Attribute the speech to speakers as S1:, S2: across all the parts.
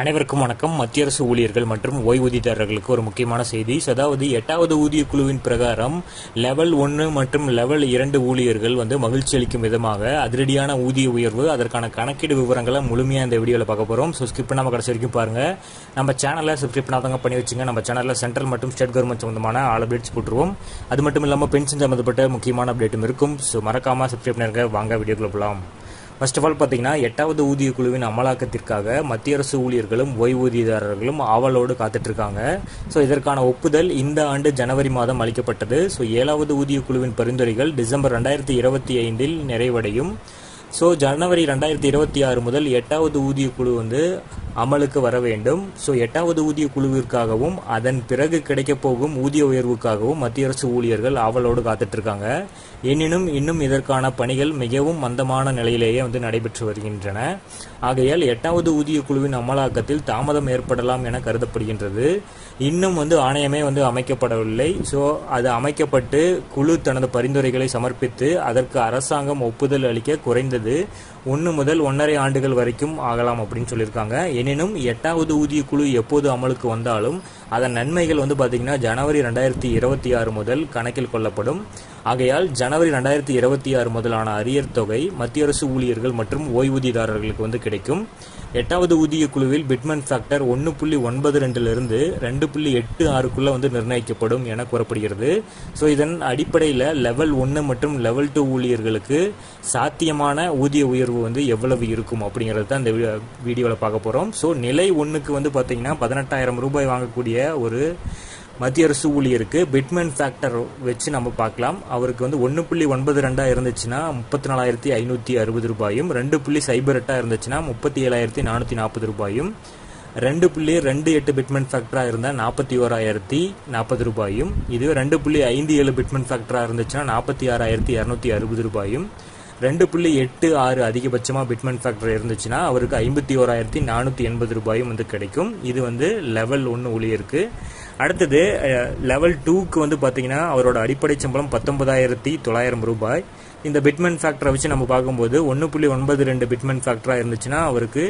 S1: அனைவருக்கும் வணக்கம். மத்திய அரசு ஊழியர்கள் மற்றும் ஓய்வூதியதாரர்களுக்கு ஒரு முக்கியமான செய்தி. அதாவது 8வது ஊதிய குழுவின் பிரகாரம் லெவல் 1 மற்றும் லெவல் 2 ஊழியர்கள் மகிழ்ச்சி அளிக்கும் விதமாக அதிரடியான ஊதிய உயர்வு, அதற்கான கணக்கீடு விவரங்களை முழுமையாக இந்த வீடியோவில் பார்க்க போகிறோம். ஸோ ஸ்கிப் பண்ணாமல் கடைசி வரைக்கும் பாருங்கள். நம்ம சேனலை சப்ஸ்கிரைப் பண்ணாதவங்க பண்ணி வச்சுங்க. நம்ம சேனலில் சென்ட்ரல் மற்றும் ஸ்டேட் கவர்மெண்ட் சம்பந்தமான ஆல் அப்டேட்ஸ் போட்டுருவோம். அது மட்டும் இல்லாமல் பென்ஷன் சம்மந்தப்பட்ட முக்கியமான அப்டேட்டும் இருக்கும். ஸோ மறக்காமல் சப்ஸ்கிரைப் பண்ணிருங்க. வாங்க வீடியோக்குள்ள போகலாம். ஃபர்ஸ்ட் ஆஃப் ஆல் பார்த்தீங்கன்னா 8வது ஊதிய குழுவின் அமலாக்கத்திற்காக மத்திய அரசு ஊழியர்களும் ஓய்வூதியதாரர்களும் ஆவலோடு காத்துட்டு இருக்காங்க. ஸோ இதற்கான ஒப்புதல் இந்த ஆண்டு ஜனவரி மாதம் அளிக்கப்பட்டது. ஸோ 7வது ஊதிய குழுவின் பரிந்துரைகள் டிசம்பர் 2025 நிறைவடையும். ஸோ ஜனவரி 2026 முதல் 8வது ஊதிய குழு அமலுக்கு வர வேண்டும். ஸோ 8வது ஊதிய குழுவிற்காகவும் அதன் பிறகு கிடைக்கப் போகும் ஊதிய உயர்வுக்காகவும் மத்திய அரசு ஊழியர்கள் ஆவலோடு காத்துட்டு இருக்காங்க. எனினும் இன்னும் இதற்கான பணிகள் மிகவும் மந்தமான நிலையிலேயே நடைபெற்று வருகின்றன. ஆகையால் 8வது ஊதிய குழுவின் அமலாக்கத்தில் தாமதம் ஏற்படலாம் என கருதப்படுகின்றது. இன்னும் ஆணையமே அமைக்கப்படவில்லை. ஸோ அது அமைக்கப்பட்டு குழு தனது பரிந்துரைகளை சமர்ப்பித்து அதற்கு அரசாங்கம் ஒப்புதல் அளிக்க குறைந்தது 1 முதல் 1.5 ஆண்டுகள் வரைக்கும் ஆகலாம் அப்படின்னு சொல்லியிருக்காங்க. எனினும் 8வது ஊதிய குழு எப்போது அமலுக்கு வந்தாலும் அதன் நன்மைகள் பார்த்தீங்கன்னா ஜனவரி 2026 முதல் கணக்கில் கொள்ளப்படும். ஆகையால் ஜனவரி 2026 முதலான அரியர் தொகை மத்திய அரசு ஊழியர்கள் மற்றும் ஓய்வூதியதாரர்களுக்கு கிடைக்கும். 8வது ஊதிய குழுவில் பிட்மன் ஃபேக்டர் 1.92 2.86 நிர்ணயிக்கப்படும் என கூறப்படுகிறது. ஸோ இதன் அடிப்படையில் லெவல் 1 மற்றும் லெவல் 2 ஊழியர்களுக்கு சாத்தியமான ஊதிய உயர்வு எவ்வளவு இருக்கும் அப்படிங்கிறது தான் இந்த வீடியோவில் பார்க்க போகிறோம். ஸோ நிலை 1க்கு பார்த்தீங்கன்னா 18,000 ரூபாய் வாங்கக்கூடிய ஒரு மத்திய அரசு ஊழியருக்கு பிட்மன் ஃபேக்டர் வச்சு நம்ம பார்க்கலாம். அவருக்கு 1.92 இருந்துச்சுன்னா 34,560 ரூபாயும், 2.08 இருந்துச்சுன்னா 37,440 ரூபாயும், 2.28 பிட்மன் ஃபேக்டராக இருந்தால் 41,040 ரூபாயும், இதுவே 2.57 பிட்மன் ஃபேக்டராக இருந்துச்சுன்னா 46,260 ரூபாயும், 2.86 அதிகபட்சமாக பிட்மன் ஃபேக்டர் இருந்துச்சுன்னா அவருக்கு 51,480 ரூபாயும் கிடைக்கும். இது லெவல் 1 ஊழியருக்கு. அடுத்தது லெவல் 2க்கு பார்த்தீங்கன்னா அவரோட அடிப்படை சம்பளம் 19,900 ரூபாய். இந்த பிட்மன் ஃபேக்டரை வச்சு நம்ம பார்க்கும்போது 1.92 பிட்மன் ஃபேக்டராக இருந்துச்சுன்னா அவருக்கு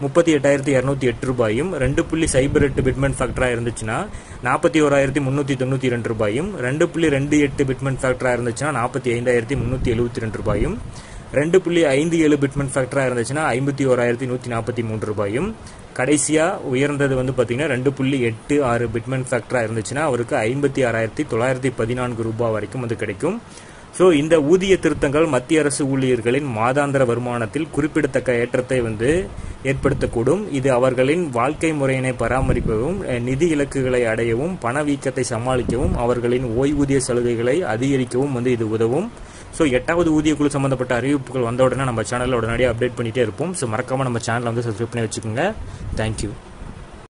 S1: 38,208 ரூபாயும், 2.08 பிட்மன் ஃபேக்டராக இருந்துச்சுன்னா 41,392 ரூபாயும், 2.28 பிட்மன் ஃபேக்டராக இருந்துச்சுன்னா 45,372 ரூபாயும், 2.57 பிட்மன் ஃபேக்டராக இருந்துச்சுன்னா 51,143 ரூபாயும், கடைசியாக உயர்ந்தது பார்த்தீங்கன்னா 2.86 பிட்மன் ஃபேக்டராக இருந்துச்சுன்னா அவருக்கு 56,914 ரூபாய் வரைக்கும் கிடைக்கும். ஸோ இந்த ஊதிய திருத்தங்கள் மத்திய அரசு ஊழியர்களின் மாதாந்திர வருமானத்தில் குறிப்பிடத்தக்க ஏற்றத்தை ஏற்படுத்தக்கூடும். இது அவர்களின் வாழ்க்கை முறையினை பராமரிக்கவும், நிதி இலக்குகளை அடையவும், பணவீக்கத்தை சமாளிக்கவும், அவர்களின் ஓய்வூதிய சலுகைகளை அதிகரிக்கவும் இது உதவும். ஸோ 8வது ஊதிய குழு சம்பந்தப்பட்ட அறிவிப்புகள் வந்த உடனே நம்ம சேனலில் உடனடியாக அப்டேட் பண்ணிகிட்டே இருப்போம். ஸோ மறக்காமல் நம்ம சேனலை சப்ஸ்கிரைப் பண்ணி வச்சுக்கோங்க. தேங்க்யூ.